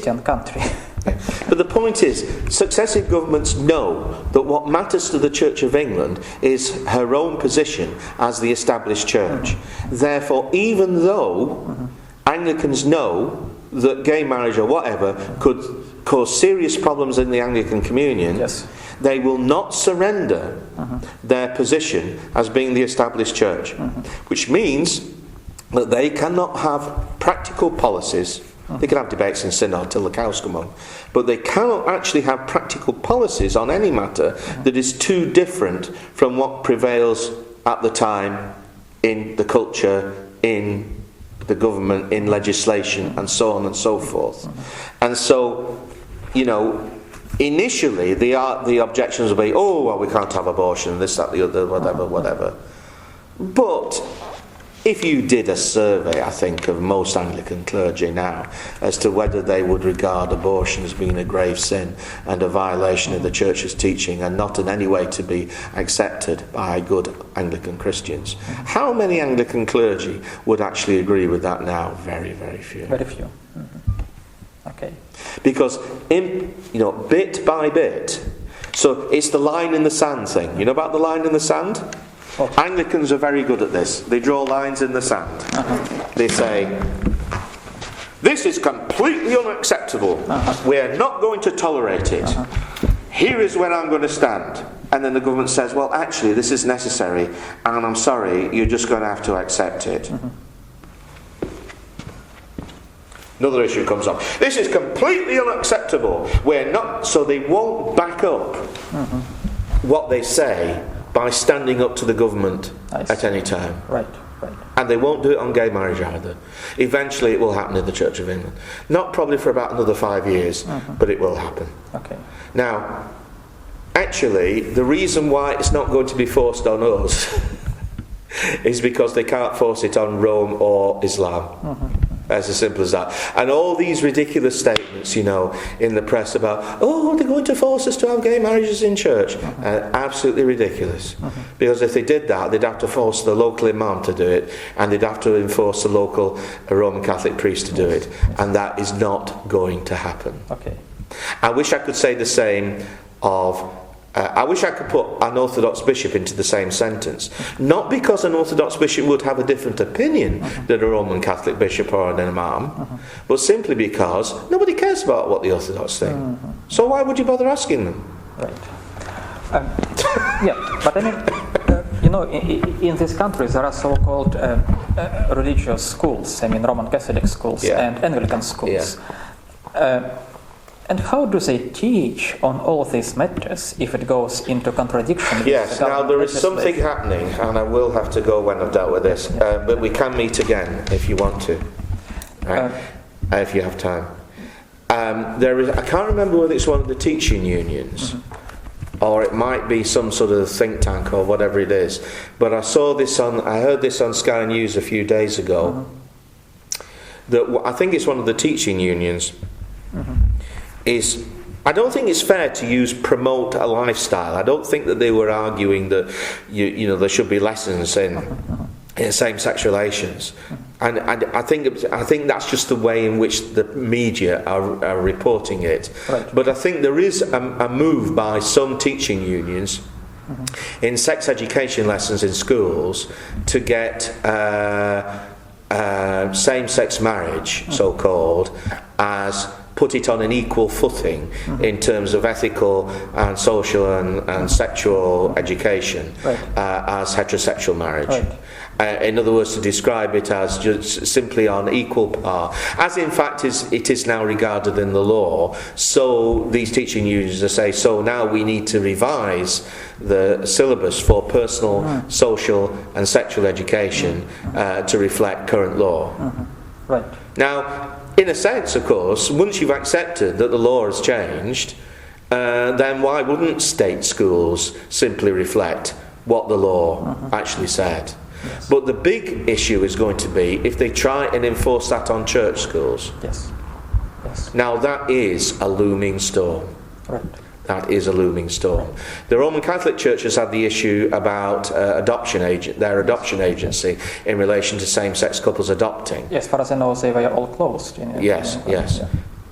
Christian country. But the point is, successive governments know that what matters to the Church of England is her own position as the established church. Therefore, even though Anglicans know that gay marriage or whatever could cause serious problems in the Anglican communion, Yes. they will not surrender their position as being the established church. Which means that they cannot have practical policies. They can have debates in synod till the cows come home, but they cannot actually have practical policies on any matter that is too different from what prevails at the time in the culture, in the government, in legislation, and so on and so forth. And so, initially the objections will be, oh, well, we can't have abortion, this, that, the other, whatever. But if you did a survey, I think, of most Anglican clergy now as to whether they would regard abortion as being a grave sin and a violation of the Church's teaching and not in any way to be accepted by good Anglican Christians, how many Anglican clergy would actually agree with that now? Very, very few. Very few. Okay. Because, bit by bit, so it's the line in the sand thing. You know about the line in the sand? Okay. Anglicans are very good at this. They draw lines in the sand. They say, this is completely unacceptable. We're not going to tolerate it. Here is where I'm going to stand. And then the government says, well, actually, this is necessary, and I'm sorry, you're just going to have to accept it. Another issue comes up. This is completely unacceptable. We're not. So they won't back up what they say by standing up to the government at any time. Right. And they won't do it on gay marriage either. Eventually it will happen in the Church of England. Not probably for about another 5 years, but it will happen. Okay. Now, actually, the reason why it's not going to be forced on us is because they can't force it on Rome or Islam. As simple as that. And all these ridiculous statements, in the press about, oh, they're going to force us to have gay marriages in church. Absolutely ridiculous. Because if they did that, they'd have to force the local imam to do it, and they'd have to enforce the local Roman Catholic priest to do it. And that is not going to happen. Okay. I wish I could say the same of... I wish I could put an Orthodox bishop into the same sentence. Not because an Orthodox bishop would have a different opinion than a Roman Catholic bishop or an imam, but simply because nobody cares about what the Orthodox think. So why would you bother asking them? Right. But I mean, in this country there are so-called religious schools, Roman Catholic schools and Anglican schools. And how do they teach on all these matters if it goes into contradiction? Yes, now there is something happening, and I will have to go when I've dealt with this, but we can meet again if you want to, if you have time. There is, I can't remember whether it's one of the teaching unions, or it might be some sort of think tank or whatever it is, but I heard this on Sky News a few days ago, that I think it's one of the teaching unions, I don't think it's fair to use promote a lifestyle. I don't think that they were arguing that there should be lessons in same-sex relations, and I think that's just the way in which the media are reporting it. Right. But I think there is a move by some teaching unions in sex education lessons in schools to get same-sex marriage, so-called, as put it on an equal footing in terms of ethical and social and sexual education as heterosexual marriage. Right. In other words, to describe it as just simply on equal par, as in fact it is now regarded in the law. So these teaching unions say, so now we need to revise the syllabus for personal, social and sexual education to reflect current law. Right. Now, in a sense, of course, once you've accepted that the law has changed, then why wouldn't state schools simply reflect what the law actually said? Yes. But the big issue is going to be if they try and enforce that on church schools. Yes. Now that is a looming storm. Right. That is a looming storm. The Roman Catholic Church has had the issue about their adoption agency in relation to same-sex couples adopting. As far as I know, they were all closed. Yes.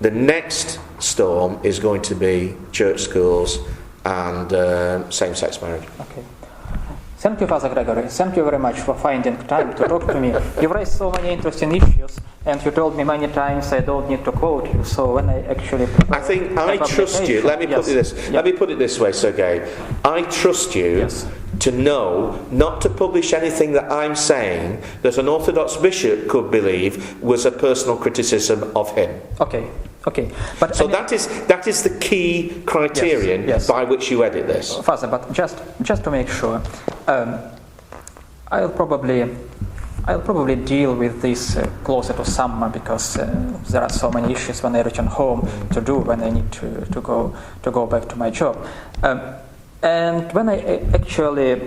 The next storm is going to be church schools and same-sex marriage. Okay. Thank you, Father Gregory. Thank you very much for finding time to talk to me. You've raised so many interesting issues, and you told me many times I don't need to quote you. So when I actually I think I trust you. Let me put it this. Let me put it this way, Sergei. I trust you to know not to publish anything that I'm saying that an Orthodox bishop could believe was a personal criticism of him. Okay. Okay, but so that is the key criterion by which you edit this. Father, but just to make sure, I'll probably deal with this closer to summer, because there are so many issues when I return home to do when I need to go back to my job, and when I actually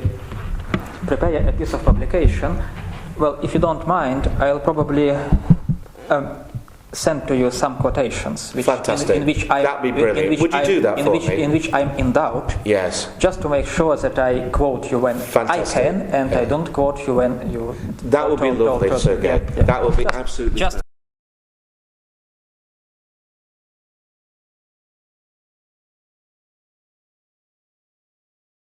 prepare a piece of publication, well, if you don't mind, I'll probably send to you some quotations. Fantastic. That'd be brilliant. Would you do that for me? In which I'm in doubt. Yes. Just to make sure that I quote you when I can, and I don't quote you when you. That would be lovely, Sergei. That would be absolutely.